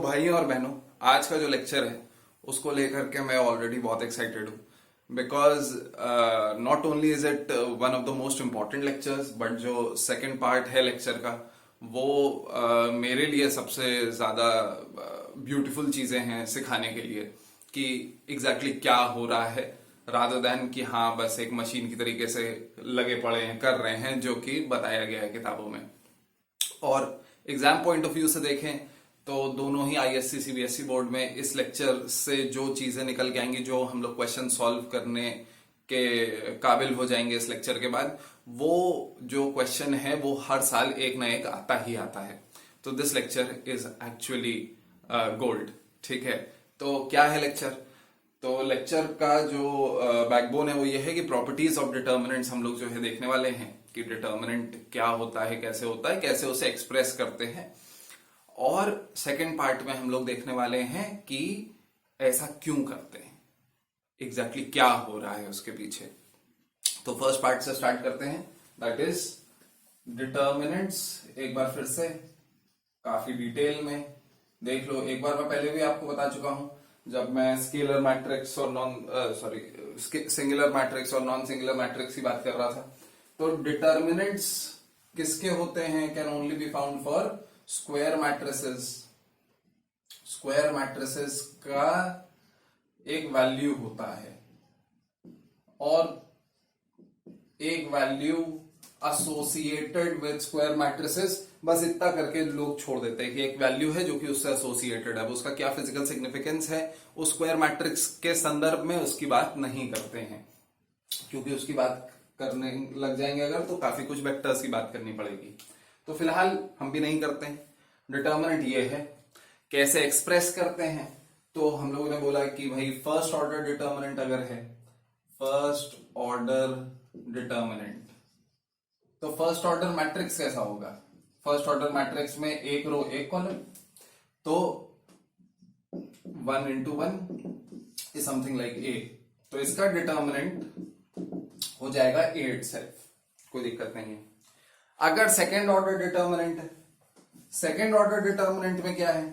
भाइयों और बहनों, आज का जो लेक्चर है उसको लेकर के मैं ऑलरेडी बहुत एक्साइटेड हूँ। Because not only is it one of the most important lectures, but जो सेकंड पार्ट है लेक्चर का वो मेरे लिए सबसे ज्यादा ब्यूटीफुल चीजें हैं सिखाने के लिए कि एग्जैक्टली क्या हो रहा है, रादर देन कि हाँ बस एक मशीन की तरीके से लगे पड़े हैं कर रहे हैं जो कि बताया गया है किताबों में। और एग्जाम पॉइंट ऑफ व्यू से देखें तो दोनों ही आईएससी सीबीएसई बोर्ड में इस लेक्चर से जो चीजें निकल के आएंगी, जो हम लोग क्वेश्चन सॉल्व करने के काबिल हो जाएंगे इस लेक्चर के बाद, वो जो क्वेश्चन है वो हर साल एक ना एक आता ही आता है। तो this lecture is actually gold. ठीक है, तो क्या है लेक्चर? तो लेक्चर का जो बैकबोन है वो ये है कि प्रॉपर्टीज ऑफ डिटर्मिनेंट्स हम लोग जो है देखने वाले हैं कि डिटर्मिनेंट क्या होता है, कैसे उसे एक्सप्रेस करते हैं। और सेकंड पार्ट में हम लोग देखने वाले हैं कि ऐसा क्यों करते हैं, एग्जैक्टली क्या हो रहा है उसके पीछे। तो फर्स्ट पार्ट से स्टार्ट करते हैं, दैट इज डिटर्मिनेंट्स। एक बार फिर से काफी डिटेल में देख लो। एक बार मैं पहले भी आपको बता चुका हूं जब मैं स्केलर मैट्रिक्स और सिंगुलर मैट्रिक्स और नॉन सिंगुलर मैट्रिक्स की बात कर रहा था। तो डिटर्मिनेंट्स किसके होते हैं? Can only be found for square matrices. Square matrices का एक वैल्यू होता है और एक value associated with square matrices. बस इतना करके लोग छोड़ देते हैं कि एक वैल्यू है जो कि उससे एसोसिएटेड है, उसका क्या फिजिकल सिग्निफिकेंस है उस स्क्वायर मैट्रिक्स के संदर्भ में उसकी बात नहीं करते हैं, क्योंकि उसकी बात करने लग जाएंगे अगर तो काफी कुछ वेक्टर्स की बात करनी पड़ेगी। तो फिलहाल हम भी नहीं करते हैं। डिटर्मिनेंट ये है, कैसे एक्सप्रेस करते हैं? तो हम लोगों ने बोला कि भाई फर्स्ट ऑर्डर डिटर्मिनेंट अगर है, फर्स्ट ऑर्डर डिटर्मिनेंट, तो फर्स्ट ऑर्डर मैट्रिक्स कैसा होगा? फर्स्ट ऑर्डर मैट्रिक्स में एक रो एक कॉलम, तो 1 into 1 is something like a. तो इसका डिटर्मिनेंट हो जाएगा ए इटसेल्फ, कोई दिक्कत नहीं है। अगर सेकेंड ऑर्डर डिटर्मिनेंट है, सेकेंड ऑर्डर डिटर्मिनेंट में क्या है?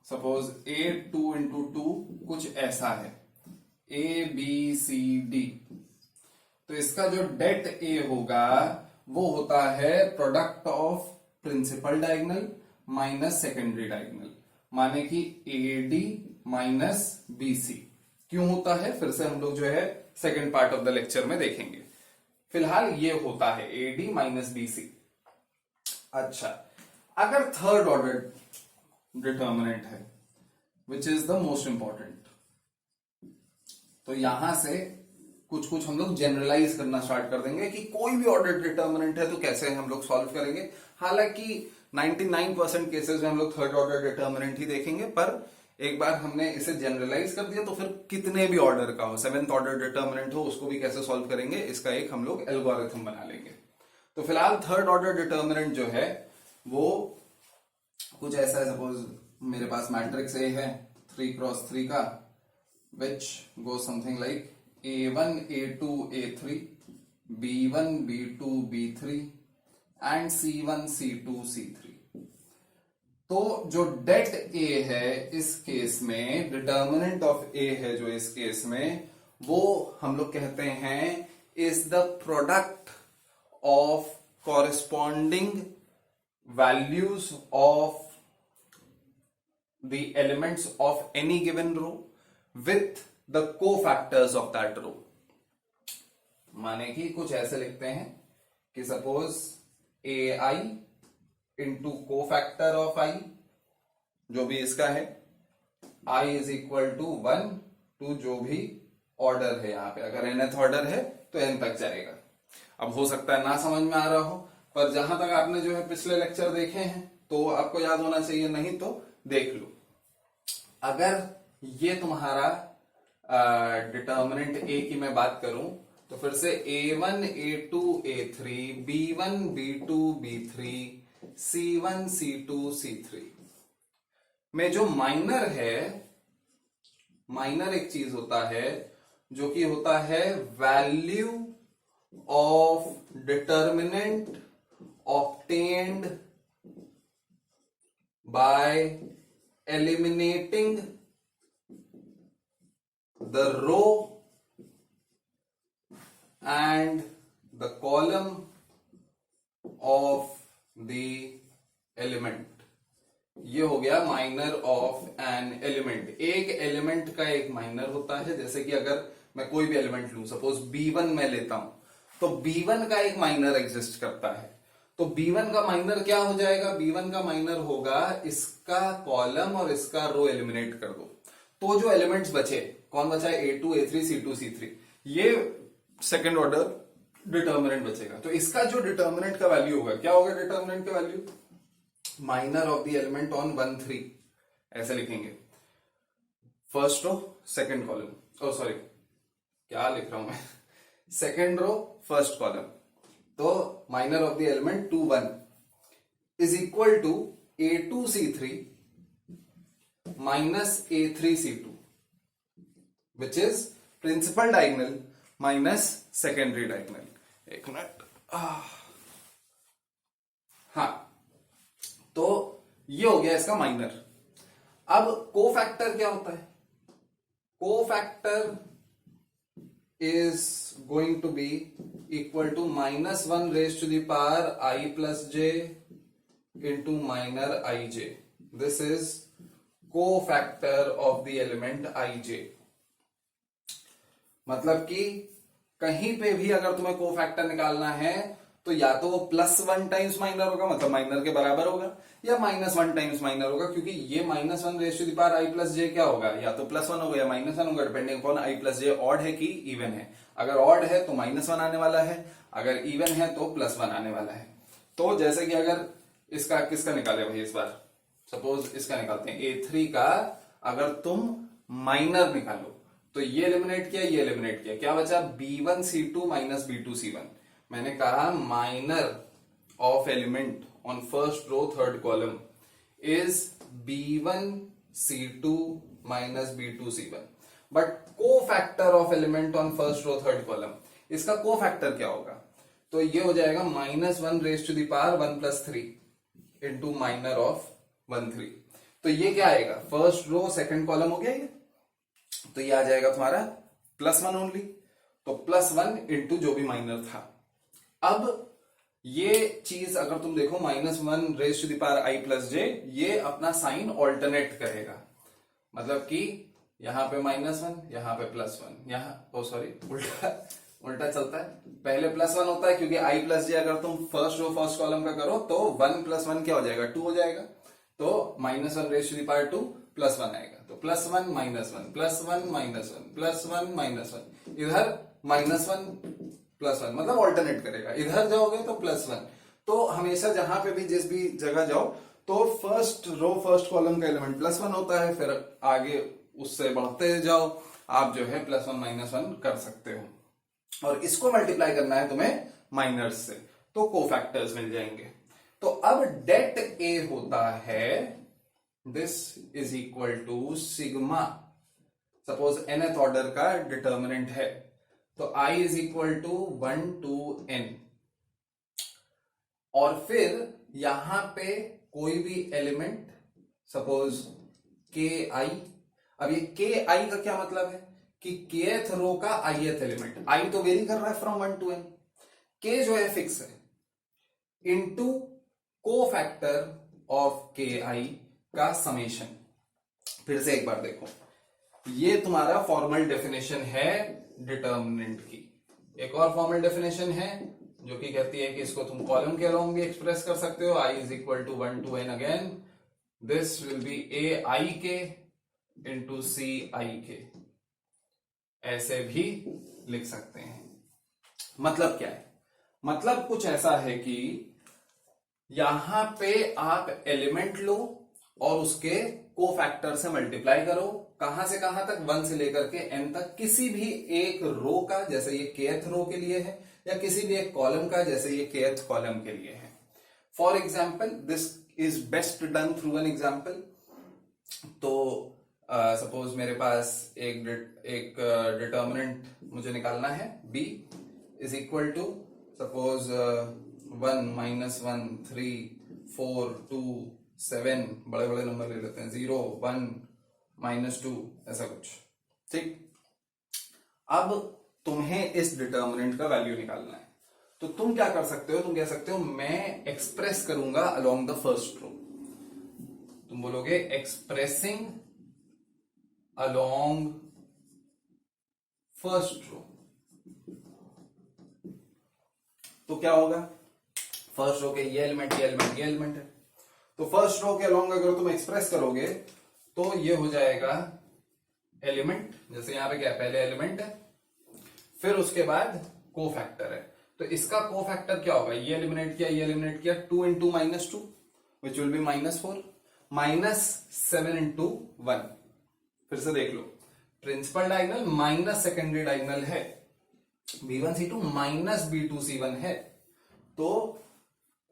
सपोज ए 2 into 2 कुछ ऐसा है, ए बी सी डी। तो इसका जो डेट ए होगा वो होता है product of principal diagonal minus secondary diagonal, माने कि A D minus B C. क्यों होता है फिर से हम लोग जो है second part of the lecture में देखेंगे। फिलहाल ये होता है A D minus B C. अच्छा, अगर थर्ड ऑर्डर डिटर्मिनेंट है which is the most important, तो यहां से कुछ हम लोग जनरलाइज करना स्टार्ट कर देंगे कि कोई भी ऑर्डर डिटर्मिनेंट है तो कैसे हम लोग सॉल्व करेंगे। हालांकि 99% केसेस में हम लोग थर्ड ऑर्डर डिटर्मिनेंट ही देखेंगे, पर एक बार हमने इसे जनरलाइज कर दिया तो फिर कितने भी ऑर्डर का हो, सेवेंथ ऑर्डर डिटर्मिनेंट हो, उसको भी कैसे सॉल्व करेंगे इसका एक हम लोग एल्गोरिथम बना लेंगे। तो फिलहाल थर्ड ऑर्डर डिटर्मिनेंट जो है वो कुछ ऐसा है। सपोज मेरे पास मैट्रिक्स ए है 3x3 का, which goes something like A1, A2, A3, B1, B2, B3 and C1, C2, C3। तो जो डेट A है इस केस में, डिटर्मिनेंट ऑफ A है जो इस केस में, वो हम लोग कहते हैं is the product of corresponding values of the elements of any given row with the cofactors of that row। माने कि कुछ ऐसे लिखते हैं कि suppose ai into cofactor of i, जो भी इसका है, i is equal to 1 to जो भी ऑर्डर है यहाँ पे। अगर nth ऑर्डर है तो n तक जाएगा। अब हो सकता है ना समझ में आ रहा हो, पर जहां तक आपने जो है पिछले लेक्चर देखे हैं तो आपको याद होना चाहिए, नहीं तो देख लो। अगर ये तुम्हारा डिटर्मिनेंट ए की मैं बात करूं तो फिर से A1, A2, A3, B1, B2, B3, C1, C2, C3 में जो माइनर है, माइनर एक चीज होता है जो कि होता है value of determinant obtained by eliminating the row and the column of the element. ये हो गया माइनर ऑफ एन एलिमेंट. एक एलिमेंट का एक माइनर होता है. जैसे कि अगर मैं कोई भी एलिमेंट लूं, सपोज B1 मैं लेता हूं, तो B1 का एक माइनर एग्जिस्ट करता है. तो B1 का माइनर क्या हो जाएगा? B1 का माइनर होगा इसका कॉलम और इसका रो एलिमिनेट कर दो, तो जो एलिमेंट्स बचे, कौन बचा है? A2, A3, C2, C3. ये सेकेंड ऑर्डर डिटर्मिनेंट बचेगा. तो इसका जो डिटर्मिनेंट का वैल्यू होगा, क्या होगा डिटर्मिनेंट का value? Minor of the element on 1 3, ऐसे लिखेंगे. First row second column, oh sorry क्या लिख रहा हूं मैं, सेकंड रो फर्स्ट कॉलम. तो minor of the element 2 1 is equal to A2 C3 minus A3 C2, which is principal diagonal minus secondary diagonal. एक minute. हाँ, तो ये हो गया इसका माइनर. अब कोफैक्टर क्या होता है? Cofactor is going to be equal to -1 raise to the power I plus j into minor ij. This is cofactor of the element ij. मतलब कि कहीं पे भी अगर तुम्हें कोफैक्टर निकालना है तो या तो वो +1 टाइम्स माइनर होगा, मतलब माइनर के बराबर होगा, या -1 टाइम्स माइनर होगा, क्योंकि ये -1 raise to the power I plus j क्या होगा? या तो +1 होगा या -1 होगा, depending upon I plus j odd है कि इवन है. अगर ऑड है तो -1 आने वाला है, अगर इवन है तो +1 आने वाला है. तो जैसे कि अगर इसका किसका निकाले भाई, इस बार सपोज इसका निकालते हैं, A3 का अगर तुम माइनर निकालो तो ये एलिमिनेट किया, ये एलिमिनेट किया, क्या बचा? B1 C2 minus B2 C1. मैंने कहा minor of element on first row third column is B1 C2 minus B2 C1. But cofactor of element on first row third column, इसका कोफैक्टर क्या होगा? तो ये हो जाएगा -1 raise to the power 1 plus 3 into minor of 1 3. तो ये क्या आएगा? फर्स्ट रो सेकंड कॉलम हो गया ये. तो ये आ जाएगा तुम्हारा +1 ओनली. तो +1 इंटू जो भी माइनर था. अब ये चीज अगर तुम देखो, -1 raise to the power I plus j, ये अपना साइन ऑल्टरनेट करेगा. मतलब कि यहां पे -1, यहां पे +1, यहां ओ सॉरी उल्टा चलता है. पहले +1 होता है क्योंकि I प्लस j अगर तुम फर्स्ट रो फर्स्ट कॉलम का करो तो 1 + 1 क्या हो जाएगा? 2 हो जाएगा. तो -1 रेज टू द पावर 2 +1 आएगा. तो +1 -1 +1 -1 +1 -1, इधर -1 +1, मतलब ऑल्टरनेट करेगा. इधर जाओगे तो +1. तो हमेशा जहां पे भी जिस भी जगह जाओ तो फर्स्ट रो फर्स्ट कॉलम का एलिमेंट +1 होता है, फिर आगे उससे बढ़ते जाओ, आप जो है +1 -1 कर सकते हो. और इसको मल्टीप्लाई करना है तुम्हें माइनर्स से, तो कोफैक्टर्स मिल जाएंगे. तो अब det A होता है this is equal to sigma. Suppose nth order का डिटर्मिनेंट है, तो I is equal to 1 to n. और फिर यहां पे कोई भी एलिमेंट, सपोज KI. अब ये KI का क्या मतलब है? कि kth रो का ith एलिमेंट. I तो वेरी कर रहा है फ्रॉम 1 to n. K जो है फिक्स है, इनटू कोफैक्टर ऑफ KI का समेशन. फिर से एक बार देखो, ये तुम्हारा फॉर्मल डेफिनेशन है डिटर्मिनेंट की. एक और फॉर्मल डेफिनेशन है जो कि कहती है कि इसको तुम कॉलम के अलोंग भी एक्सप्रेस कर सकते हो. I is equal to 1 to n again. This will be AIK into CIK. ऐसे भी लिख सकते हैं. मतलब क्या है? मतलब कुछ ऐसा है कि यहां पे आप एलिमेंट लो और उसके कोफैक्टर से मल्टीप्लाई करो. कहां से कहां तक? 1 से लेकर के n तक. किसी भी एक रो का, जैसे ये kth रो के लिए है, या किसी भी एक कॉलम का, जैसे ये kth कॉलम के लिए है. For example, this is best done through an example. तो सपोज मेरे पास एक डिटर्मिनेंट मुझे निकालना है, b is equal to suppose 1 -1 3 4 2 7, बड़े बड़े नंबर ले लेते हैं, 0, 1, -2, ऐसा कुछ। ठीक, अब तुम्हें इस डिटर्मिनेंट का वैल्यू निकालना है, तो तुम क्या कर सकते हो, तुम कह सकते हो मैं एक्सप्रेस करूंगा अलोंग द फर्स्ट रो। तुम बोलोगे एक्सप्रेसिंग अलोंग फर्स्ट रो, तो क्या होगा, फर्स्ट रो के ये एलिमेंट, ये एलिमेंट, ये एलिमेंट है, तो फर्स्ट रो के अलोंग अगर तुम एक्सप्रेस करोगे तो ये हो जाएगा एलिमेंट, जैसे यहां पे क्या पहले एलिमेंट है, फिर उसके बाद कोफैक्टर है, तो इसका कोफैक्टर क्या होगा, ये एलिमिनेट किया, ये एलिमिनेट किया, 2 into -2 which will be -4, -7 into 1। फिर से देख लो, principal diagonal minus secondary diagonal है, b1c2 -b2c1 है, तो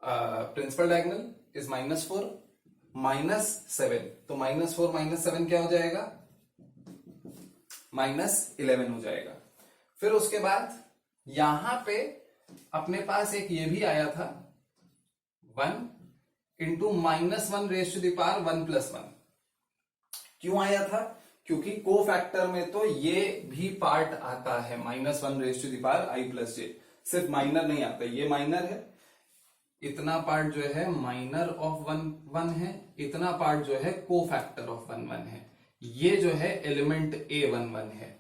प्रिंसिपल डायगोनल इज -4 -7, तो -4 -7 क्या हो जाएगा, -11 हो जाएगा। फिर उसके बाद यहां पे अपने पास एक ये भी आया था 1 into -1 raised to the power 1 + 1। क्यों आया था, क्योंकि कोफैक्टर में तो ये भी पार्ट आता है, -1 raised to the power i + j, सिर्फ माइनर नहीं आता, ये माइनर है, इतना पार्ट जो है माइनर ऑफ 1 है, इतना पार्ट जो है कोफैक्टर ऑफ 1 है, ये जो है एलिमेंट A11 है,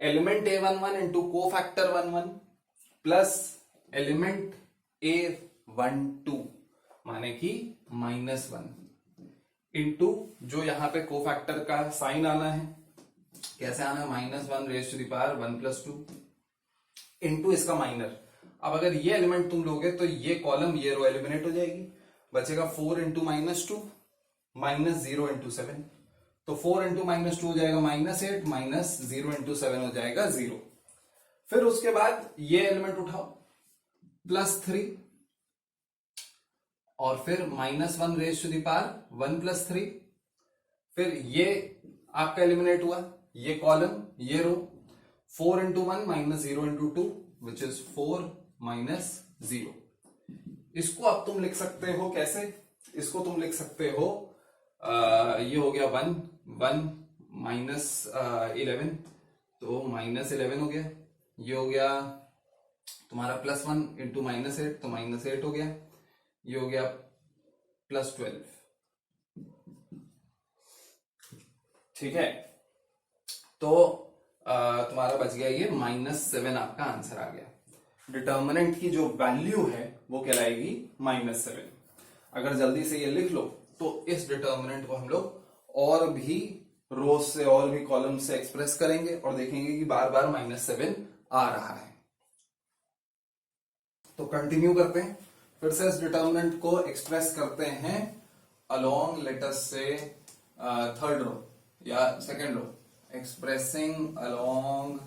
element A11 into cofactor 1 plus element A12 माने कि -1 इंटू जो यहां पे कोफैक्टर का साइन आना है, कैसे आना है, -1 raised to the power 1 + 2 into इसका माइनर। अब अगर ये एलिमेंट तुम लोगे तो ये कॉलम, ये रो एलिमिनेट हो जाएगी, बचेगा 4 into -2 -0 into 7, तो 4 into -2 हो जाएगा -8, -0 into 7 हो जाएगा 0। फिर उसके बाद ये एलिमेंट उठाओ +3, और फिर -1 raised to the power 1 + 3, फिर ये आपका एलिमिनेट हुआ, ये कॉलम, ये रो, 4 into 1 -0 into 2 विच इज 4 -0। इसको अब तुम लिख सकते हो कैसे, इसको तुम लिख सकते हो, ये हो गया 1 -11, तो -11 हो गया, ये हो गया तुम्हारा +1 इंटू -8, तो -8 हो गया, ये हो गया +12। ठीक है, तो तुम्हारा बच गया ये -7, आपका आंसर आ गया। डिटर्मिनेंट की जो वैल्यू है वो कहलाएगी -7। अगर जल्दी से ये लिख लो तो इस डिटर्मिनेंट को हम लोग और भी रोज से और भी कॉलम से एक्सप्रेस करेंगे और देखेंगे कि बार बार -7 आ रहा है। तो कंटिन्यू करते हैं, फिर से इस डिटर्मिनेंट को एक्सप्रेस करते हैं अलोंग, लेट अस से थर्ड रो या second row, expressing along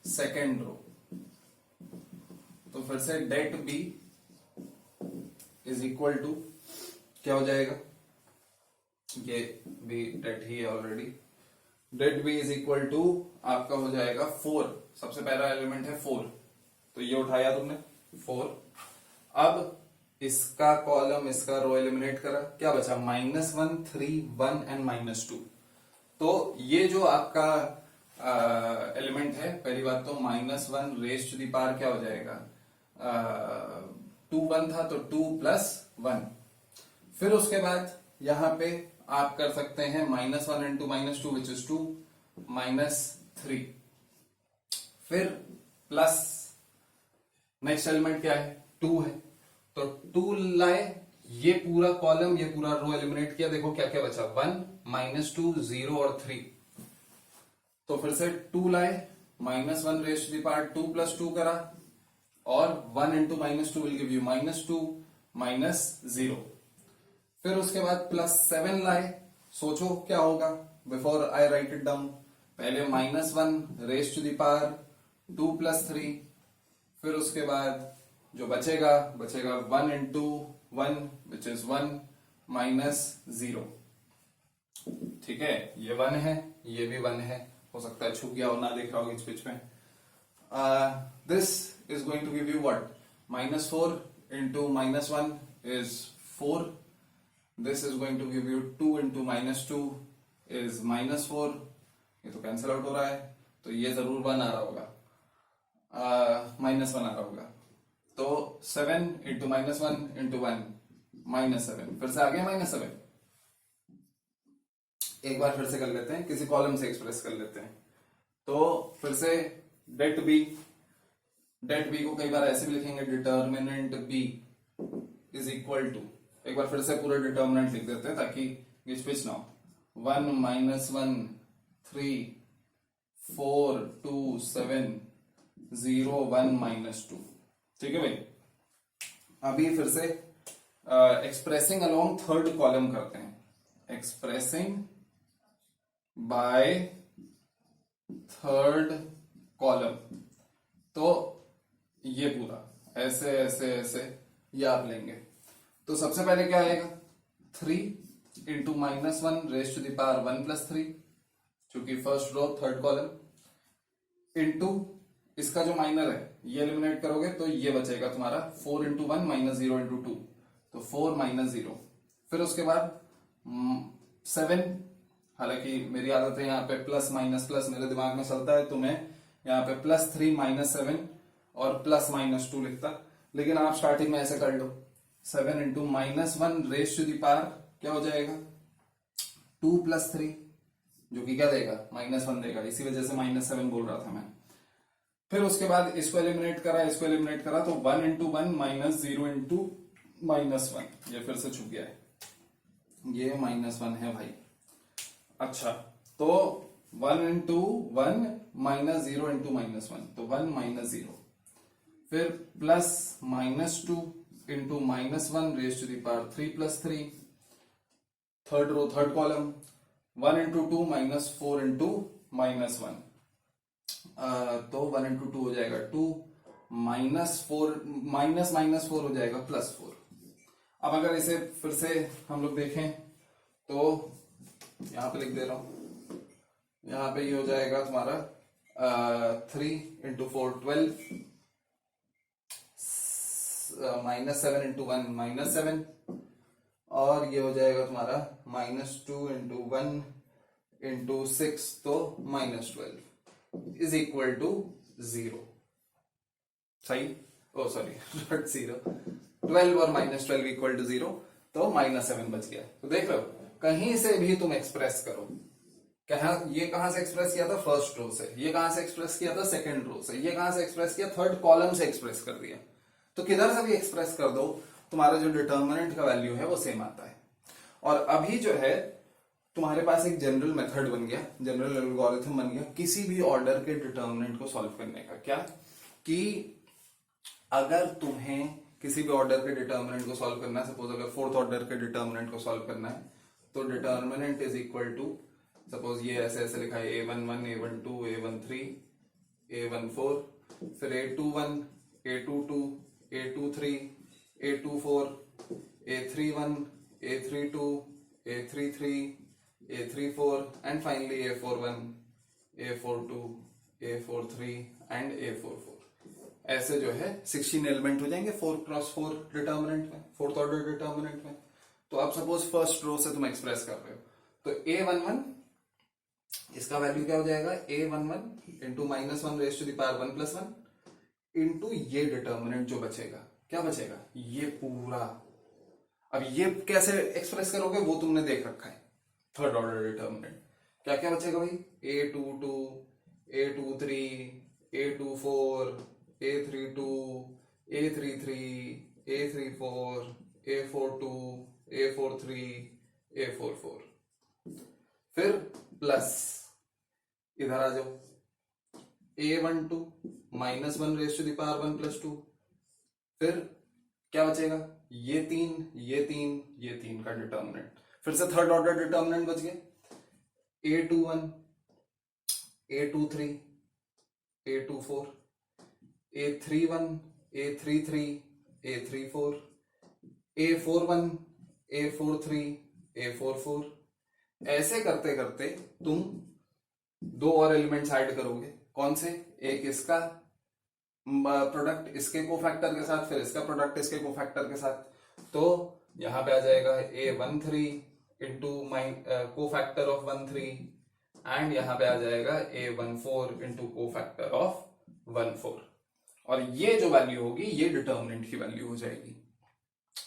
second row. तो फिर से det B is equal to क्या हो जाएगा, ये भी डेट ही है already, det B is equal to आपका हो जाएगा 4, सबसे पहला एलिमेंट है 4, तो ये उठाया तुमने 4। अब इसका कॉलम, इसका रो एलिमिनेट करा, क्या बचा, -1 3 1 एंड -2। तो ये जो आपका एलिमेंट है, पहली बात तो -1 रेज टू दी पावर क्या हो जाएगा, 2 1 था तो 2 + 1। फिर उसके बाद यहां पे आप कर सकते हैं -1 इंटू -2 विच इज 2 -3, फिर प्लस नेक्स्ट एलिमेंट क्या है, 2 है, तो 2 लाए, ये पूरा कॉलम, ये पूरा रो एलिमिनेट किया, देखो क्या क्या बचा, 1 -2 0 और 3। तो फिर से 2 लाए, -1 रेज टू द पावर 2 + 2 करा, और 1 इंटू -2 विल गिव यू -2 -0। फिर उसके बाद +7 लाए, सोचो क्या होगा, before I right it down, पहले -1 रेज टू द पावर 2 + 3, फिर उसके बाद जो बचेगा 1 इंटू 1 विच इज 1 -0। ठीक है, ये 1 है, ये भी 1 है, हो सकता है छुप गया हो, ना देख रहा हो इस पिच में। This is going to give you what, -4 into -1 is 4, this is going to give you 2 into -2 is -4, ये तो कैंसिल आउट हो रहा है, तो ये जरूर 1 आ रहा होगा, -1 आ रहा होगा। तो 7 इंटू -1 इंटू 1 -7, फिर से आ गया -7। एक बार फिर से कर लेते हैं, किसी कॉलम से एक्सप्रेस कर लेते हैं। तो फिर से डेट बी को कई बार ऐसे भी लिखेंगे, determinant B is equal to, एक बार फिर से पूरा डिटर्मिनेंट लिख देते हैं ताकि गिचपिच ना हो। 1 -1 3 4 2 7 0 1 -2, ठीक है भाई। अभी फिर से एक्सप्रेसिंग अलोंग थर्ड कॉलम करते हैं, एक्सप्रेसिंग बाय थर्ड कॉलम। तो ये पूरा ऐसे ऐसे ऐसे ये आप लेंगे। तो सबसे पहले क्या आएगा, 3 into -1 raise to the power 1 + 3, चूंकि first row third column, into इसका जो माइनर है ये एलिमिनेट करोगे तो ये बचेगा तुम्हारा 4 इंटू 1 -0 इंटू 2, तो 4 -0। फिर उसके बाद 7, हालांकि मेरी आदत है यहाँ पे प्लस माइनस प्लस मेरे दिमाग में चलता है, तो मैं यहाँ पे +3 -7 और +-2 लिखता, लेकिन आप स्टार्टिंग में ऐसे कर लो। 7 into -1 raise to the power क्या हो जाएगा, 2 + 3, जो कि क्या देगा, -1 देगा, इसी वजह से -7 बोल रहा था मैं। फिर उसके बाद इसको एलिमिनेट करा, तो 1 इंटू 1 -0 इंटू -1, ये फिर से छुप गया है, ये -1 है भाई। अच्छा, तो 1 इंटू 1 -0 इंटू -1, तो 1 -0, फिर +-2 into -1 raise to the power 3 + 3, third row third column, 1 into 2 -4 into -1, तो 1 इंटू 2 हो जाएगा 2, -4 -4 हो जाएगा +4। अब अगर इसे फिर से हम लोग देखें तो यहां पे लिख दे रहा हूं, यहां पे ये हो जाएगा तुम्हारा 3 इंटू 4 12, -7 इंटू 1 -7, और ये हो जाएगा तुम्हारा -2 इंटू 1 इंटू 6, तो -12 इज इक्वल टू 0। सही, ओ सॉरी नॉट 0, 12 और -12 इक्वल टू 0, तो -7 बच गया। तो देख रहे हो, कहीं से भी तुम एक्सप्रेस करो, ये कहां से एक्सप्रेस किया था, फर्स्ट रो से, ये कहां से एक्सप्रेस किया था, सेकंड रो से, ये कहां से एक्सप्रेस किया, थर्ड कॉलम से एक्सप्रेस कर दिया, तो किधर से भी एक्सप्रेस कर दो, तुम्हारा जो डिटर्मिनेंट का वैल्यू है वो सेम आता है। और अभी जो है तुम्हारे पास एक जनरल मेथड बन गया, जनरल एल्गोरिथम बन गया किसी भी ऑर्डर के डिटर्मिनेंट को सॉल्व करने का। क्या कि अगर तुम्हें किसी भी ऑर्डर के डिटर्मिनेंट को सॉल्व करना है, सपोज अगर फोर्थ ऑर्डर के डिटर्मिनेंट को सॉल्व करना है, तो determinant is equal to, suppose ये ऐसे ऐसे लिखा है, A11 A12 A13 A14, फिर A21 A22 A23 A24 A31 A32 A33 A34 and finally A41 A42 A43 and A44। ऐसे जो है 16 एलिमेंट हो जाएंगे 4x4 डिटर्मिनेंट में, फोर्थ ऑर्डर डिटर्मिनेंट में। तो आप सपोज फर्स्ट रो से तुम एक्सप्रेस कर रहे हो, तो A11 इसका वैल्यू क्या हो जाएगा, A11 into -1 raise to the power 1 + 1 into ये डिटर्मिनेंट जो बचेगा, क्या बचेगा, ये पूरा। अब ये कैसे एक्सप्रेस करोगे वो तुमने देख रखा है, थर्ड ऑर्डर डिटर्मिनेंट क्या क्या बचेगा भाई, A22 A23 A24 A32 A33 A34 A42 A43 A44, फिर प्लस इधर आ जाओ, A12 -1 raise to the power 1 + 2, फिर क्या बचेगा, ये 3 का डिटर्मिनेंट, फिर से थर्ड ऑर्डर डिटर्मिनेंट बच गए, A21 A23 A24 A31 A33 A34 A41 A43 A44। ऐसे करते करते तुम दो और एलिमेंट्स ऐड करोगे, कौन से, एक इसका प्रोडक्ट इसके कोफैक्टर के साथ, फिर इसका प्रोडक्ट इसके कोफैक्टर के साथ, तो यहां पे आ जाएगा A13 इंटू को फैक्टर ऑफ 13 एंड यहां पे आ जाएगा A14 इंटू को फैक्टर ऑफ 14 और ये जो वैल्यू होगी ये डिटर्मिनेंट की वैल्यू हो जाएगी।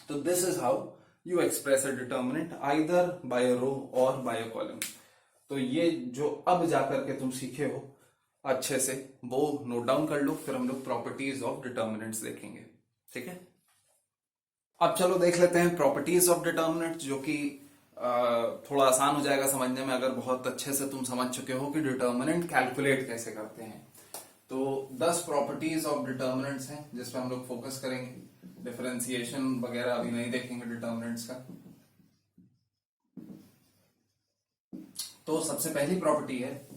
तो this is how you express a determinant either by a row और बाय अ कॉलम। तो ये जो अब जाकर के तुम सीखे हो अच्छे से वो नोट डाउन कर लो, फिर हम लोग प्रॉपर्टीज ऑफ डिटर्मिनेंट्स देखेंगे। ठीक है, अब चलो देख लेते हैं प्रॉपर्टीज ऑफ डिटर्मिनेंट, जो कि थोड़ा आसान हो जाएगा समझने में अगर बहुत अच्छे से तुम समझ चुके हो कि डिटर्मिनेंट कैलकुलेट कैसे करते हैं। तो 10 प्रॉपर्टीज ऑफ डिटर्मिनेंट्स हैं जिस पे हम लोग फोकस करेंगे। डिफरेंशिएशन वगैरह अभी नहीं देखेंगे डिटर्मिनेंट्स का। तो सबसे पहली प्रॉपर्टी है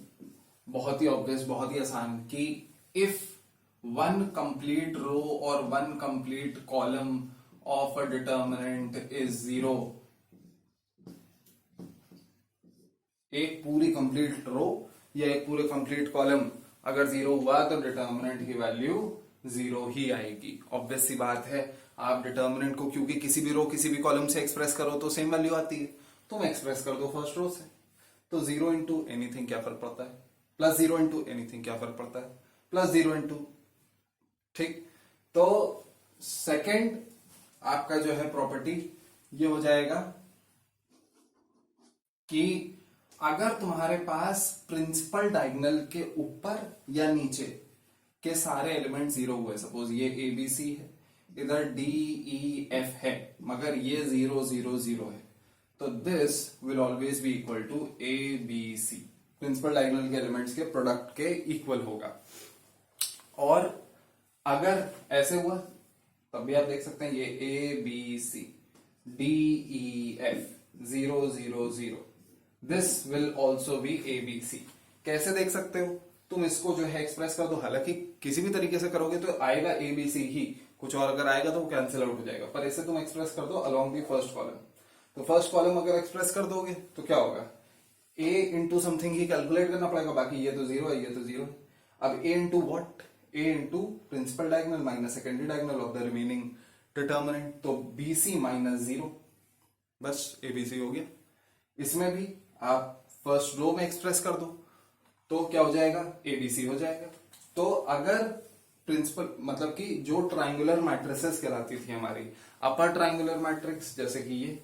बहुत ही ऑब्वियस, बहुत ही आसान, कि इफ वन कंप्लीट रो और one complete column of a determinant is zero, एक पूरी कंप्लीट रो या एक पूरे कंप्लीट कॉलम अगर जीरो हुआ तो डिटर्मिनेंट की वैल्यू जीरो ही आएगी। ऑब्वियस सी बात है, आप डिटर्मिनेंट को क्योंकि किसी भी रो किसी भी कॉलम से एक्सप्रेस करो तो सेम वैल्यू आती है, तुम एक्सप्रेस कर दो फर्स्ट रो से, तो जीरो इंटू एनीथिंग क्या फर्क पड़ता है, प्लस जीरो इंटू एनीथिंग क्या फर्क पड़ता है, प्लस जीरो इंटू। ठीक, तो सेकंड आपका जो है प्रॉपर्टी ये हो जाएगा कि अगर तुम्हारे पास प्रिंसिपल डायगोनल के ऊपर या नीचे के सारे एलिमेंट जीरो हुए, सपोज ये ए बी सी है, इधर डी ई एफ है, मगर ये जीरो जीरो जीरो है, तो this will always be equal to A B C. Principal diagonal के एलिमेंट्स के प्रोडक्ट के इक्वल होगा। और अगर ऐसे हुआ तब भी आप देख सकते हैं ये A B C D E F zero zero zero, this will also be A B C. कैसे देख सकते हो, तुम इसको जो है एक्सप्रेस कर दो, हालांकि किसी भी तरीके से करोगे तो आएगा ए बी सी ही, कुछ और अगर आएगा तो वो कैंसिल आउट हो जाएगा, पर ऐसे तुम एक्सप्रेस कर दो अलोंग दी फर्स्ट कॉलम। तो फर्स्ट कॉलम अगर एक्सप्रेस कर दोगे तो क्या होगा, ए इंटू समथिंग ही कैलकुलेट करना पड़ेगा, बाकी ये तो जीरो है ये तो जीरो है। अब A into what, A into principal diagonal minus secondary diagonal of the remaining determinant, तो बी सी माइनस जीरो, बस ए बी सी हो गया। इसमें भी आप फर्स्ट रो में एक्सप्रेस कर दो तो क्या हो जाएगा, एबीसी हो जाएगा। तो अगर प्रिंसिपल मतलब कि जो ट्राइंगुलर मैट्रिसेस कहलाती थी हमारी, अपर ट्राइंगुलर मैट्रिक्स जैसे कि ये,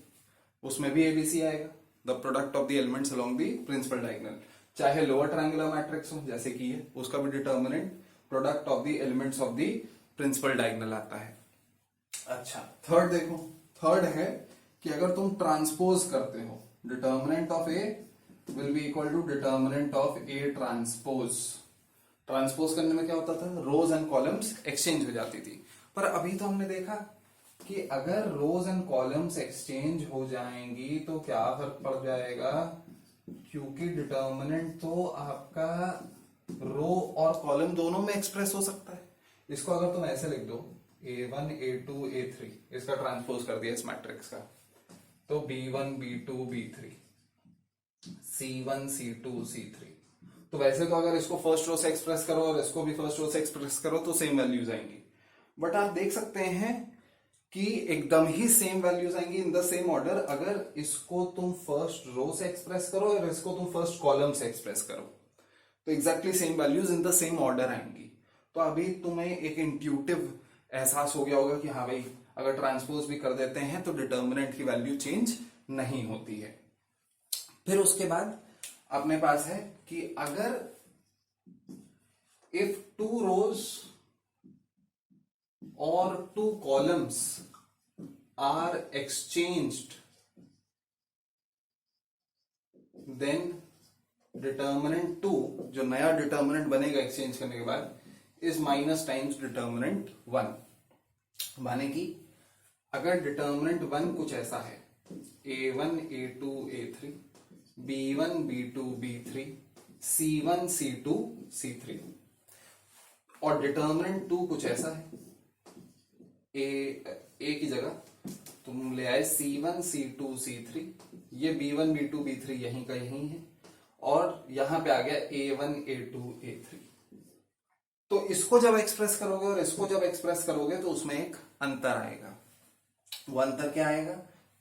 उसमें भी एबीसी आएगा, the product of the elements along the principal diagonal. चाहे लोअर ट्राइंगुलर मैट्रिक्स हो जैसे कि ये, उसका भी determinant product of the elements of the principal diagonal आता है। अच्छा, थर्ड देखो, थर्ड है कि अगर तुम ट्रांसपोज करते हो, determinant of A will be equal to determinant of A transpose. Transpose करने में क्या होता था, रोज एंड कॉलम्स एक्सचेंज हो जाती थी, पर अभी तो हमने देखा कि अगर रोज एंड कॉलम्स एक्सचेंज हो जाएंगी तो क्या फर्क पड़ जाएगा, क्योंकि डिटर्मिनेंट तो आपका रो और कॉलम दोनों में एक्सप्रेस हो सकता है। इसको अगर तुम ऐसे लिख दो A1 A2 A3, इसका ट्रांसपोज कर दिया इस मैट्रिक्स का, तो B1 B2 B3 C1 C2 C3। तो वैसे तो अगर इसको फर्स्ट रो से एक्सप्रेस करो और इसको भी फर्स्ट रो से एक्सप्रेस करो तो सेम वैल्यूज आएंगी, बट आप देख सकते हैं कि एकदम ही सेम वैल्यूज आएंगी इन द सेम ऑर्डर अगर इसको तुम फर्स्ट रो से एक्सप्रेस करो और इसको तुम फर्स्ट कॉलम से एक्सप्रेस करो, तो exactly same values in the same order आएंगी। तो अभी तुम्हें एक इंट्यूटिव एहसास हो गया होगा कि हाँ भाई, अगर ट्रांसपोज भी कर देते हैं तो डिटर्मिनेंट की वैल्यू चेंज नहीं होती है। फिर उसके बाद अपने पास है कि अगर इफ टू रोज और two columns are exchanged, then determinant two, जो नया डिटर्मिनेंट बनेगा एक्सचेंज करने के बाद, is minus times determinant one. माने कि अगर डिटर्मिनेंट वन कुछ ऐसा है, A1 A2 A3 B1 B2 B3 C1 C2 C3, और डिटर्मिनेंट टू कुछ ऐसा है, ए की जगह तुम ले आए C1 C2 C3, ये B1 B2 B3 यहीं का यहीं है, और यहां पे आ गया A1 A2 A3। तो इसको जब एक्सप्रेस करोगे और इसको जब एक्सप्रेस करोगे तो उसमें एक अंतर आएगा। वो अंतर क्या आएगा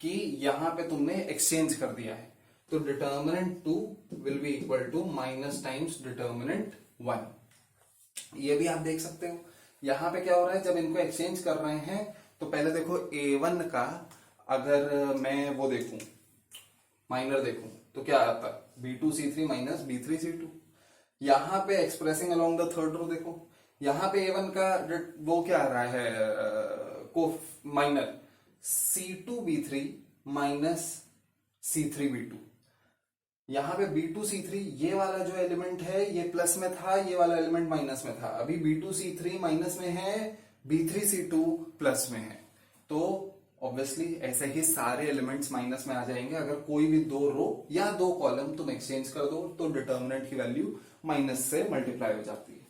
कि यहां पे तुमने एक्सचेंज कर दिया है, तो determinant 2 will be equal to minus times determinant 1। ये भी आप देख सकते हो यहां पे क्या हो रहा है, जब इनको एक्सचेंज कर रहे हैं तो पहले देखो A1 का अगर मैं वो देखूं, माइनर देखूं, तो क्या आता है B2C3 माइनस B3C2। यहां पे expressing along the third row देखो, यहां पे A1 का वो क्या आ रहा है, को माइनर C2B3 माइनस C3B2। यहां पे B2C3 ये वाला जो एलिमेंट है ये प्लस में था, ये वाला एलिमेंट माइनस में था, अभी B2C3 माइनस में है, B3C2 प्लस में है, तो ऑब्वियसली ऐसे ही सारे एलिमेंट्स माइनस में आ जाएंगे। अगर कोई भी दो रो या दो कॉलम तुम एक्सचेंज कर दो तो डिटर्मिनेंट की वैल्यू माइनस से मल्टीप्लाई हो जाती है।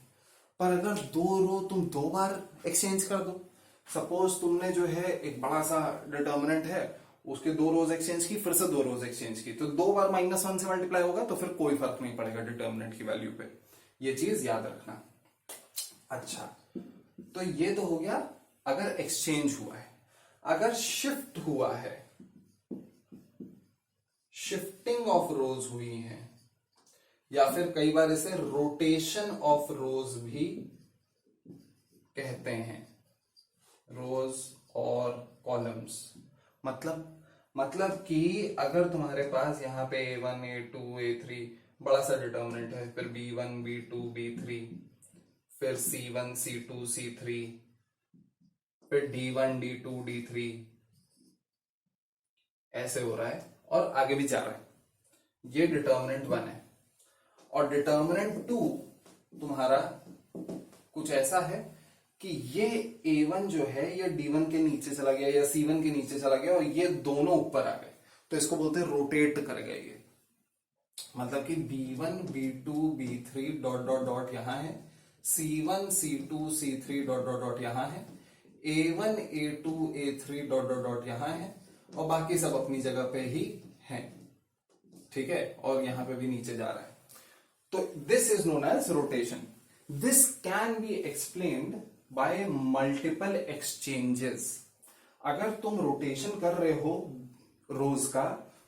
पर अगर दो रो तुम दो बार एक्सचेंज कर दो, सपोज तुमने जो है एक बड़ा सा डिटर्मिनेंट है, उसके दो रोज एक्सचेंज की, फिर से दो रोज एक्सचेंज की, तो दो बार -1 से मल्टीप्लाई होगा, तो फिर कोई फर्क नहीं पड़ेगा डिटर्मिनेंट की वैल्यू पे। ये चीज याद रखना। अच्छा, तो ये तो हो गया अगर एक्सचेंज हुआ है। अगर शिफ्ट हुआ है, शिफ्टिंग ऑफ रोज हुई है, या फिर कई बार इसे रोटेशन ऑफ रोज भी कहते हैं, रोज और कॉलम्स। मतलब कि अगर तुम्हारे पास यहां पे A1 A2 A3 बड़ा सा डिटर्मिनेंट है, फिर B1 B2 B3, फिर C1 C2 C3, फिर D1 D2 D3, ऐसे हो रहा है और आगे भी जा रहा है। ये डिटर्मिनेंट 1 है और डिटर्मिनेंट 2 तुम्हारा कुछ ऐसा है कि ये A1 जो है ये D1 के नीचे चला गया या C1 के नीचे चला गया और ये दोनों ऊपर आ गए, तो इसको बोलते हैं रोटेट कर गए ये। मतलब कि B1 B2 B3 dot dot dot यहां है, C1 C2 C3 dot dot dot यहां है, A1 A2 A3 dot dot dot यहां है, और बाकी सब अपनी जगह पे ही हैं, ठीक है, और यहां पे भी नीचे जा रहा है। तो this is known as rotation. This can be explained by multiple exchanges. अगर तुम रोटेशन कर रहे हो रोज का,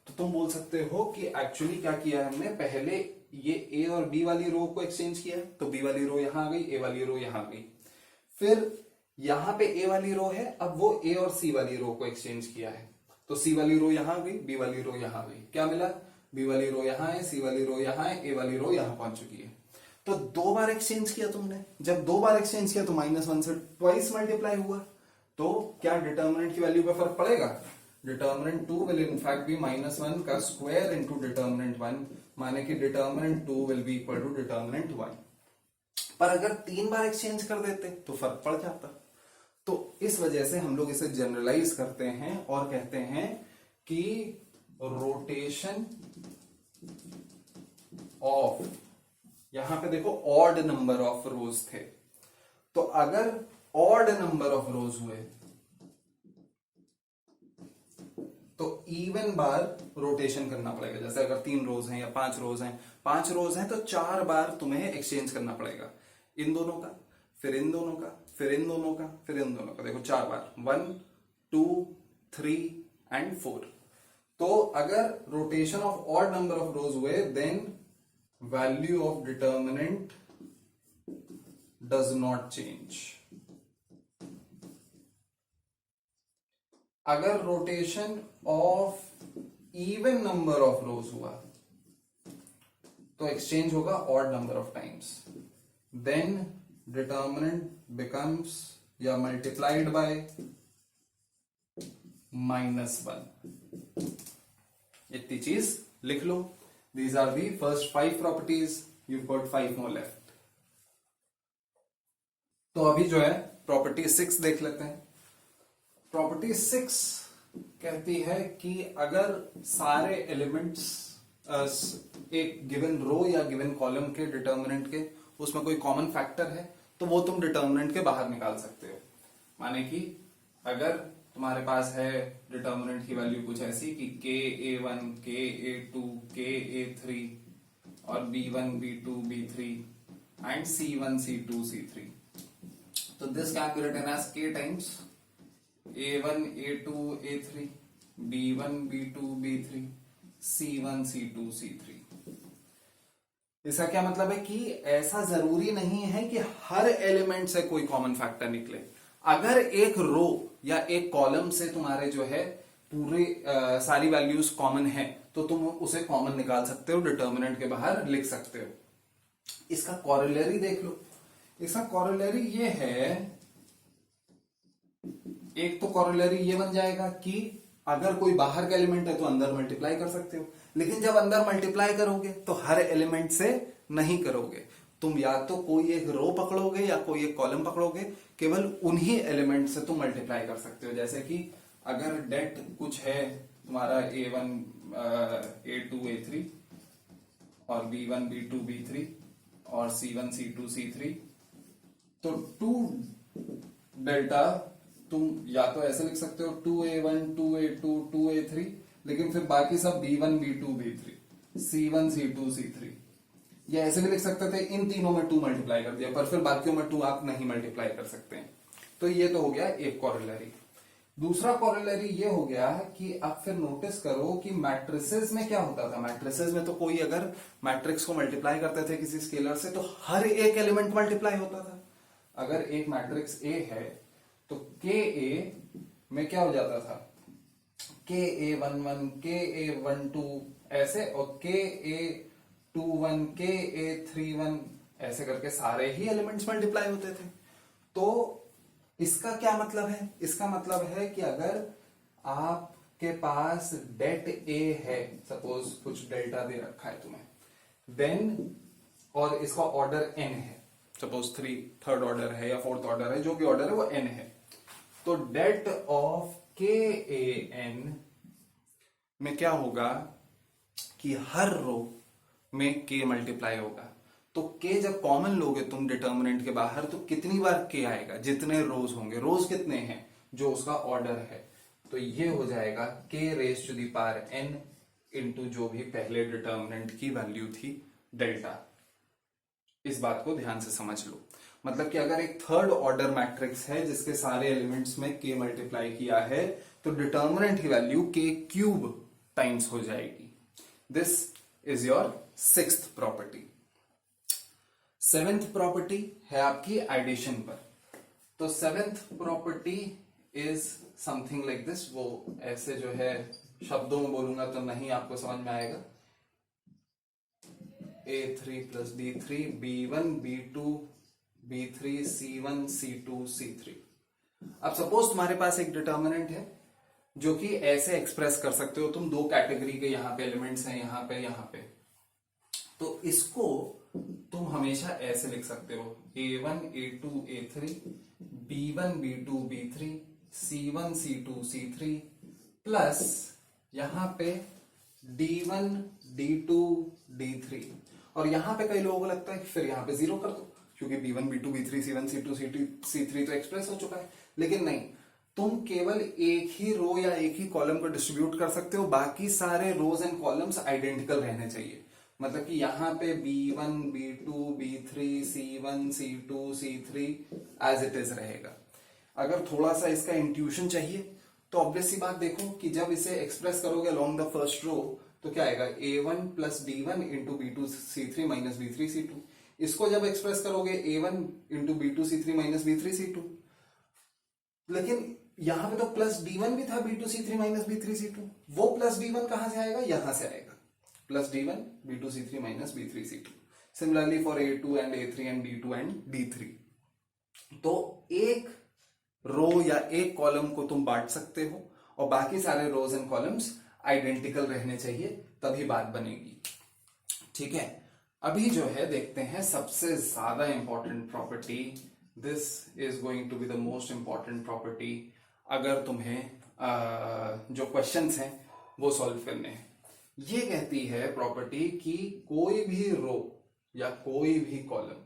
तो तुम बोल सकते हो कि एक्चुअली क्या किया है हमने, पहले ये ए और बी वाली रो को एक्सचेंज किया, तो बी वाली रो यहां आ गई, ए वाली रो यहां आ गई, फिर यहां पे ए वाली रो है, अब वो ए और सी वाली रो को एक्सचेंज किया है, तो सी वाली रो यहां आ गई, बी वाली रो यहां आ गई, क्या मिला, बी वाली रो यहां है, सी वाली रो यहां है, ए वाली रो यहां पहुंच चुकी है। तो दो बार एक्सचेंज किया तुमने, जब दो बार एक्सचेंज किया तो -1 से ट्वाइस मल्टीप्लाई हुआ, तो क्या डिटर्मिनेंट की वैल्यू पे फर्क पड़ेगा? डिटर्मिनेंट 2 विल इनफैक्ट बी -1 का स्क्वायर इनटू डिटर्मिनेंट 1, माने कि determinant 2 will be equal to determinant 1। पर अगर 3 बार एक्सचेंज कर देते तो फर्क पड़ जाता। तो इस वजह से हम लोग इसे जनरलाइज करते हैं और कहते हैं कि रोटेशन ऑफ, यहां पे देखो ऑड नंबर ऑफ रोज थे, तो अगर ऑड नंबर ऑफ रोज हुए तो इवन बार रोटेशन करना पड़ेगा। जैसे अगर 3 रोज हैं या 5 रोज हैं, 5 रोज हैं तो 4 बार तुम्हें एक्सचेंज करना पड़ेगा, इन दोनों का, फिर इन दोनों का, फिर इन दोनों का, फिर इन दोनों का। देखो 4 बार, 1 2 3 एंड 4। तो अगर rotation of odd number of rows हुए, then value of determinant does not change. अगर rotation of even number of rows हुआ तो एक्सचेंज होगा odd number of times, then determinant becomes या मल्टीप्लाइड बाय -1। इतनी चीज लिख लो। These are the first 5 properties, you got 5 more left. तो अभी जो है प्रॉपर्टी 6 देख लेते हैं। प्रॉपर्टी 6 कहती है कि अगर सारे एलिमेंट्स एक गिवन रो या गिवन कॉलम के डिटर्मिनेंट के उसमें कोई कॉमन फैक्टर है, तो वो तुम डिटर्मिनेंट के बाहर निकाल सकते हो। माने कि अगर तुम्हारे पास है डिटर्मिनेंट की वैल्यू कुछ ऐसी कि KA1 KA2 KA3 और B1 B2 B3 and C1 C2 C3, तो this can be written as K times A1 A2 A3, B1 B2 B3 C1 C2 C3। इसका क्या मतलब है कि ऐसा जरूरी नहीं है कि हर एलिमेंट से कोई कॉमन फैक्टर निकले। अगर एक रो या एक कॉलम से तुम्हारे जो है पूरे सारी वैल्यूज कॉमन है तो तुम उसे कॉमन निकाल सकते हो, डिटर्मिनेंट के बाहर लिख सकते हो। इसका कॉरोलरी देख लो। इसका कॉरोलरी ये है, एक तो कॉरोलरी ये बन जाएगा कि अगर कोई बाहर का एलिमेंट है तो अंदर मल्टीप्लाई कर सकते हो, लेकिन जब अंदर मल्टीप्लाई करोगे तो हर एलिमेंट से नहीं करोगे। तुम या तो कोई एक रो पकड़ोगे या कोई एक कॉलम पकड़ोगे, केवल उन्हीं एलिमेंट से तुम मल्टीप्लाई कर सकते हो। जैसे कि अगर डेट कुछ है तुम्हारा A1 A2 A3 और B1 B2 B3 और C1 C2 C3, तो 2 डेल्टा तुम या तो ऐसे लिख सकते हो 2A1 2A2 2A3, लेकिन फिर बाकी सब B1 B2 B3 C1 C2 C3 ये ऐसे भी लिख सकते थे। इन तीनों में 2 मल्टीप्लाई कर दिया, पर फिर बाकियों में 2 आप नहीं मल्टीप्लाई कर सकते हैं। तो ये तो हो गया एक कॉरोलरी। दूसरा कॉरोलरी ये हो गया कि अब फिर नोटिस करो कि मैट्रिसेस में क्या होता था। मैट्रिसेस में तो कोई अगर मैट्रिक्स को मल्टीप्लाई करते थे किसी स्केलर से तो हर एक एलिमेंट मल्टीप्लाई होता था। अगर एक मैट्रिक्स ए है तो के ए में क्या हो जाता था, के ए 1 1 के ए 1 2 ऐसे, और के ए 2 1 के ए 3 1 ऐसे करके सारे ही एलिमेंट्स मल्टीप्लाई होते थे। तो इसका क्या मतलब है? इसका मतलब है कि अगर आपके पास डेट ए है, सपोज कुछ डेल्टा दे रखा है तुम्हें, देन और इसका ऑर्डर एन है, सपोज 3 थर्ड ऑर्डर है या फोर्थ ऑर्डर है, जो भी ऑर्डर है वो एन है, तो डेट ऑफ के ए एन में क्या होगा कि हर रो में के मल्टीप्लाई होगा। तो के जब कॉमन लोगे तुम डिटर्मिनेंट के बाहर तो कितनी बार के आएगा, जितने रोज होंगे। रोज कितने हैं जो उसका ऑर्डर है, तो ये हो जाएगा K raise to the power N into जो भी पहले डिटर्मिनेंट की वैल्यू थी डेल्टा। इस बात को ध्यान से समझ लो। मतलब कि अगर एक थर्ड ऑर्डर मैट्रिक्स है जिसके सारे एलिमेंट्स में के मल्टीप्लाई किया है तो डिटर्मिनेंट की वैल्यू के क्यूब टाइम्स हो जाएगी। This is your sixth property. Seventh property है आपकी एडिशन पर। तो seventh property is something like this. वो ऐसे जो है शब्दों में बोलूंगा तो नहीं आपको समझ में आएगा। A3 plus B3 B1 B2 B3 C1 C2 C3। अब सपोज तुम्हारे पास एक डिटर्मिनेंट है जो कि ऐसे एक्सप्रेस कर सकते हो तुम, दो कैटेगरी के यहाँ पे एलिमेंट्स हैं, यहाँ पे, तो इसको तुम हमेशा ऐसे लिख सकते हो A1 A2 A3 B1 B2 B3 C1 C2 C3 plus यहाँ पे D1 D2 D3। और यहां पे कई लोगों को लगता है कि फिर यहां पे 0 कर दो क्योंकि B1 B2 B3 C1 C2 C3 तो एक्सप्रेस हो चुका है। लेकिन नहीं, तुम केवल एक ही रो या एक ही कॉलम को डिस्ट्रीब्यूट कर सकते हो, बाकी सारे रोज एंड कॉलम्स आइडेंटिकल रहने चाहिए। मतलब कि यहां पे B1 B2 B3 C1 C2 C3 as it is रहेगा। अगर थोड़ा सा इसका इंट्यूशन चाहिए तो ऑब्वियस सी बात देखो कि जब इसे एक्सप्रेस करोगे अलोंग द फर्स्ट रो तो क्या आएगा A1 plus D1 into B2 C3 minus B3 C2। इसको जब एक्सप्रेस करोगे A1 into B2 C3 minus B3 C2। लेकिन यहां पे तो प्लस D1 भी था B2 C3 minus B3 C2, वो प्लस D1 कहां से आएगा, यहां से आएगा plus D1 B2 C3 minus B3 C2। Similarly for A2 and A3 and D2 and D3। तो एक रो या एक कॉलम को तुम बांट सकते हो और बाकी सारे रोज एंड कॉलम्स आइडेंटिकल रहने चाहिए, तभी बात बनेगी। ठीक है, अभी जो है देखते हैं सबसे ज्यादा important property. This is going to be the most important property अगर तुम्हें जो क्वेश्चंस हैं वो सॉल्व करने हैं। ये कहती है प्रॉपर्टी कि कोई भी रो या कोई भी कॉलम,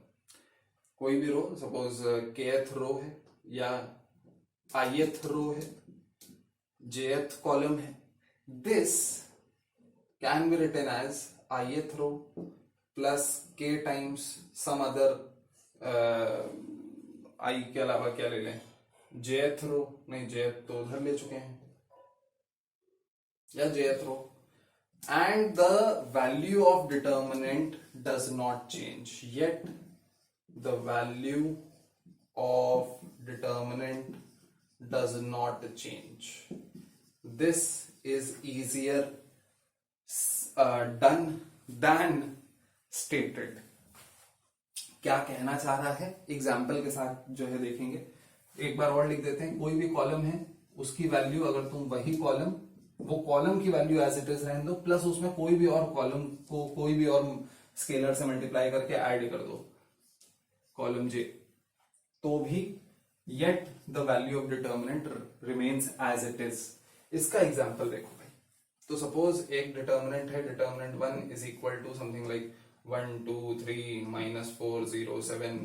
कोई भी रो, सपोज kth रो है या ith रो है, jth कॉलम है, this can be written as ith row plus k times some other i के अलावा क्या ले लें, jth रो, नहीं jth तो उधर ले चुके हैं, या jth row, and the value of determinant does not change, yet the value of determinant does not change. This is easier done than stated. क्या कहना चाह रहा है एग्जाम्पल के साथ जो है देखेंगे. एक बार और लिख देते हैं. कोई भी कॉलम है उसकी वैल्यू, अगर तुम वही कॉलम, वो कॉलम की वैल्यू एज इट इज रहने दो, प्लस उसमें कोई भी और कॉलम को कोई भी और स्केलर से मल्टीप्लाई करके ऐड कर दो, कॉलम जे, तो भी yet the value of determinant remains as it is. इसका एग्जाम्पल देखो भाई. तो सपोज एक डिटर्मिनेंट है, determinant 1 is equal to something like 1 2 3 -4 0 7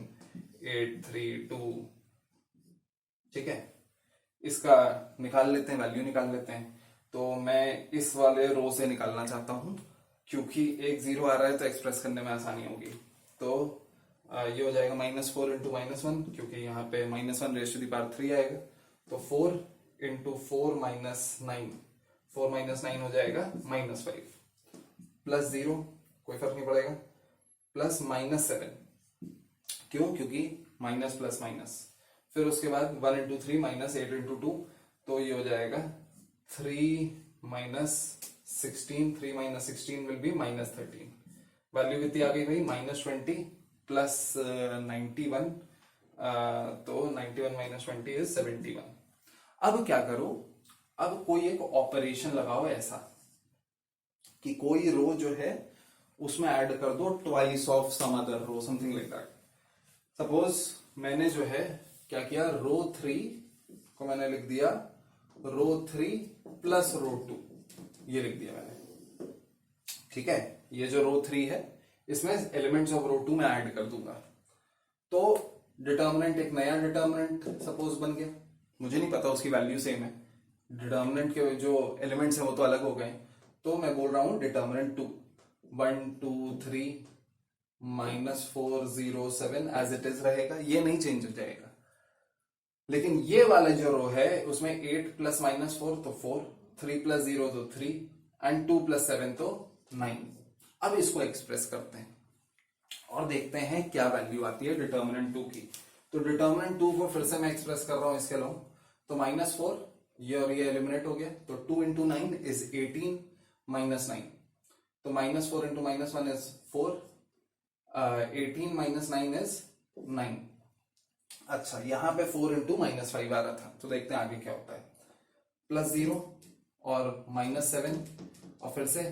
8 3 2. ठीक है, इसका निकाल लेते हैं, वैल्यू निकाल लेते हैं. तो मैं इस वाले रो से निकालना चाहता हूं, क्योंकि एक जीरो आ रहा है तो एक्सप्रेस करने में आसानी होगी. तो ये हो जाएगा -4 इंटू -1, क्योंकि यहाँ पे -1 रेज़ टू द पावर 3 आएगा. तो 4 इंटू 4 -9, 4 -9 हो जाएगा -5, प्लस 0 कोई फर्क नहीं पड़ेगा, प्लस -7. क्यों? क्योंकि माइनस प्लस माइनस. फिर उसके बाद 1 इंटू 3 -8 इंटू 2, तो ये हो जाएगा 3 -16. 3 -16 विल बी -13. वैल्यू कितनी आ गई भाई? -20 प्लस 91. तो 91 -20 इज 71. अब क्या करो, अब कोई एक ऑपरेशन लगाओ ऐसा कि कोई रो जो है उसमें ऐड कर दो twice of some other row, something like that. Suppose मैंने जो है क्या किया, रो 3 को मैंने लिख दिया रो 3 प्लस रो 2, ये लिख दिया मैंने. ठीक है, ये जो रो 3 है इसमें एलिमेंट्स ऑफ रो 2 में ऐड कर दूंगा. तो डिटर्मिनेंट, एक नया डिटर्मिनेंट सपोज बन गया. मुझे नहीं पता उसकी वैल्यू सेम है, डिटर्मिनेंट के जो एलिमेंट्स हैं वो तो अलग हो गए. तो मैं बोल रहा हूं डिटर्मिनेंट 2, 1 2 3 -4 0 7 एज इट इज रहेगा, ये नहीं चेंज हो जाएगा. लेकिन ये वाला जो रो है उसमें 8 प्लस -4 तो 4, 3 प्लस 0 तो 3, एंड 2 प्लस 7 तो 9. अब इसको एक्सप्रेस करते हैं और देखते हैं क्या वैल्यू आती है डिटर्मिनेंट 2 की. तो डिटर्मिनेंट 2 को फिर से मैं एक्सप्रेस कर रहा हूं इसके अलावा. तो -4, ये और ये एलिमिनेट हो गया. तो 2 इंटू 9 इज 18 -9. तो -4 इंटू -1 इज 4, 18 -9 इज 9. अच्छा, यहां पे 4 इंटू -5 आ रहा था, तो देखते हैं आगे क्या होता है. +0 और -7, और फिर से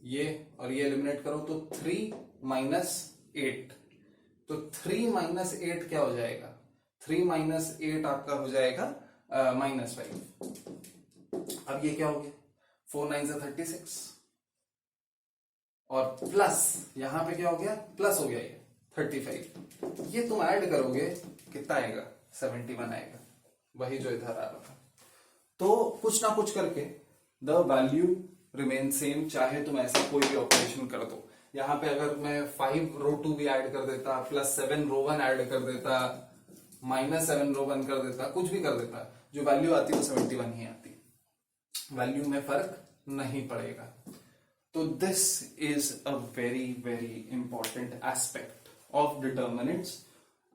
ये और ये एलिमिनेट करो तो 3 -8. तो 3 -8 क्या हो जाएगा? 3 -8 आपका हो जाएगा -5. अब ये क्या हो गया? 4 9 से 36, और प्लस यहां पे क्या हो गया? प्लस हो गया ये 35. ये तुम ऐड करोगे कितना आएगा? 71 आएगा, वही जो इधर आ रहा था. तो कुछ ना कुछ करके द वैल्यू रिमेन सेम, चाहे तुम ऐसा कोई भी ऑपरेशन कर दो. यहां पे अगर मैं 5 रो 2 भी ऐड कर देता, प्लस 7 रो 1 ऐड कर देता, -7 रो 1 कर देता, कुछ भी कर देता, जो वैल्यू आती है वो 71 ही आती. वैल्यू में फर्क नहीं पड़ेगा. तो this is a very very important aspect of determinants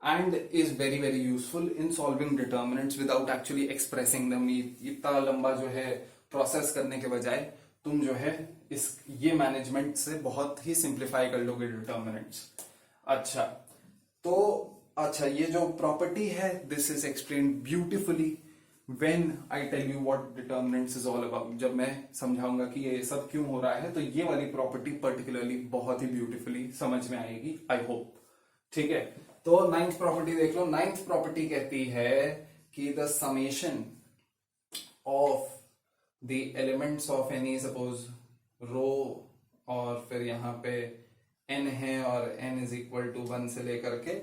and is very very useful in solving determinants without actually expressing them. इतना लंबा जो है प्रोसेस करने के बजाय तुम जो है इस ये मैनेजमेंट से बहुत ही सिंप्लीफाई कर लोगे डिटर्मिनेंट्स. अच्छा, तो अच्छा, ये जो प्रॉपर्टी है this is explained beautifully when I tell you what determinants is all about. जब मैं समझाऊंगा कि ये सब क्यों हो रहा है, तो ये वाली प्रॉपर्टी पर्टिकुलरली बहुत ही ब्यूटिफुली समझ में आएगी, आई होप. ठीक है, तो 9th प्रॉपर्टी देख लो. 9th प्रॉपर्टी कहती है कि the summation of the elements of any suppose row, और फिर यहां पे n है और n इज इक्वल टू 1 से लेकर के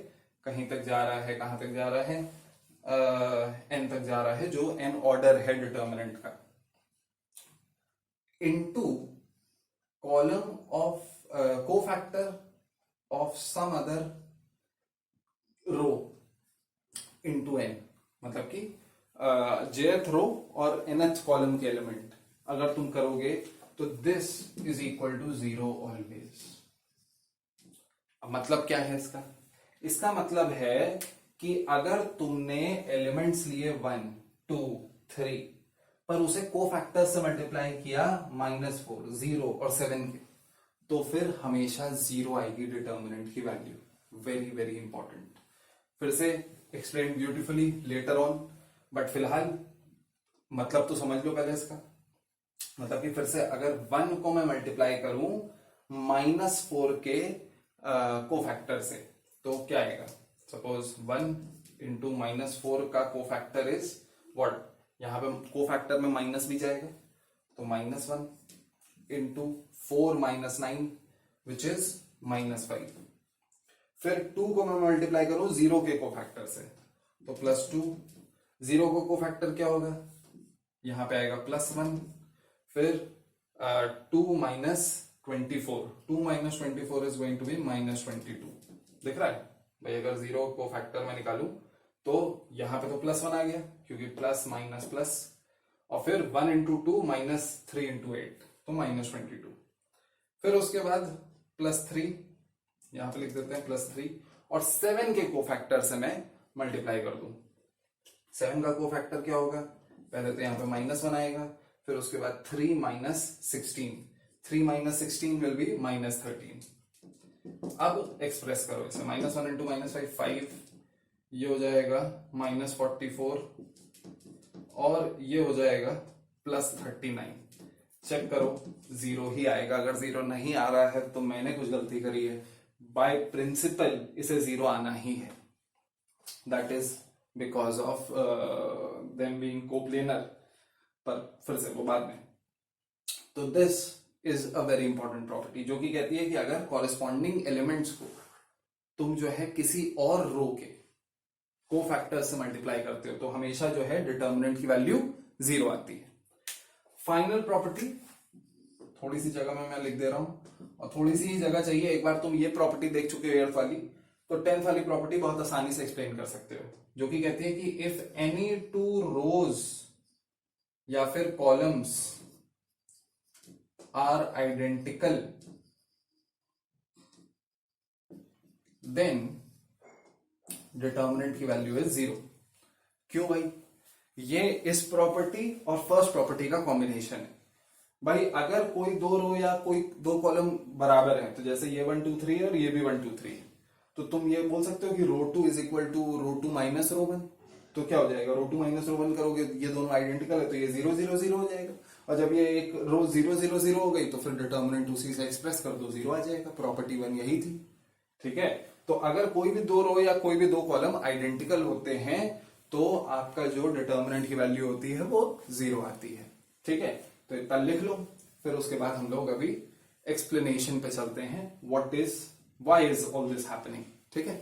कहीं तक जा रहा है. कहां तक जा रहा है? n तक जा रहा है, जो n ऑर्डर है डिटर्मिनेंट का, into column of cofactor of some other row into n. मतलब कि jth रो और nth कॉलम के एलिमेंट अगर तुम करोगे तो this is equal to 0 always. अब मतलब क्या है इसका? इसका मतलब है कि अगर तुमने एलिमेंट्स लिए 1 2 3 पर उसे कोफैक्टर से मल्टीप्लाई किया -4 0 और 7 के, तो फिर हमेशा 0 आएगी डिटर्मिनेंट की वैल्यू। Very very important. फिर से explain beautifully later on, but फिलहाल मतलब तो समझ लो पहले इसका। मतलब कि फिर से अगर 1 को मैं मल्टीप्लाई करूं -4 के कोफैक्टर से, तो क्या आएगा? सपोज 1 इंटू -4 का कोफैक्टर इज व्हाट? यहां पे कोफैक्टर में माइनस भी जाएगा, तो -1 इंटू 4 -9 विच इज -5। फिर 2 को मैं मल्टीप्लाई करूं 0 के कोफैक्टर से, तो +2। 0 को कोफैक्टर क्या होगा? यहां पे आएगा +1। फिर 2 -24, 2 -24 इज गोइंग टू बी -22। दिख रहा है भाई? अगर 0 को फैक्टर में निकालूं तो यहां पे तो +1 आ गया, क्योंकि प्लस माइनस प्लस, और फिर 1 इंटू 2 -3 इंटू 8, तो -22। फिर उसके बाद +3, यहां पे लिख देते हैं +3, और 7 के कोफैक्टर से मैं मल्टीप्लाई कर दूं। 7 का कोफैक्टर क्या होगा? पहले तो यहां पे -1 आएगा, फिर उसके बाद 3 -16, 3 -16 विल बी -13। अब एक्सप्रेस करो इसे, -1 इंटू -5 5, ये हो जाएगा -44, और ये हो जाएगा +39। चेक करो 0 ही आएगा। अगर 0 नहीं आ रहा है तो मैंने कुछ गलती करी है। बाय प्रिंसिपल इसे 0 आना ही है। That is because of them being coplanar, पर फिर से वो बाद में। तो this is a very important property, जो कि कहती है कि अगर कॉरेस्पॉन्डिंग एलिमेंट्स को तुम जो है किसी और रो के कोफैक्टर से मल्टीप्लाई करते हो, तो हमेशा जो है डिटर्मिनेंट की वैल्यू 0 आती है। फाइनल प्रॉपर्टी थोड़ी सी जगह में मैं लिख दे रहा हूं, और थोड़ी सी ही जगह चाहिए। एक बार तुम ये प्रॉपर्टी देख चुके हो 8th वाली, तो 10th वाली प्रॉपर्टी बहुत आसानी से एक्सप्लेन कर सकते हो, जो कि कहती है कि इफ एनी 2 रोज या फिर columns are identical, then determinant की वैल्यू इज 0। क्यों भाई? ये इस प्रॉपर्टी और फर्स्ट प्रॉपर्टी का कॉम्बिनेशन है। भाई अगर कोई 2 रो या कोई 2 कॉलम बराबर है, तो जैसे ये 1 2 3 और ये भी 1 2 3, तो तुम ये बोल सकते हो कि row 2 is equal to row 2 minus row 1। तो क्या हो जाएगा? रो 2 माइनस रो 1 करोगे, ये दोनों आइडेंटिकल है, तो ये 0 0 0 हो जाएगा। और जब ये एक रो 0 0 0 हो गई, तो फिर डिटर्मिनेंट उसी से एक्सप्रेस कर दो, 0 आ जाएगा। प्रॉपर्टी 1 यही थी। ठीक है? तो अगर कोई भी 2 रो या कोई भी 2 कॉलम आइडेंटिकल होते हैं, तो आपका जो डिटर्मिनेंट की वैल्यू होती है वो 0 आती है। ठीक है? तो इतना लिख लो। फिर उसके बाद हम लोग अभी एक्सप्लेनेशन पे चलते हैं, why is all this happening. ठीक है?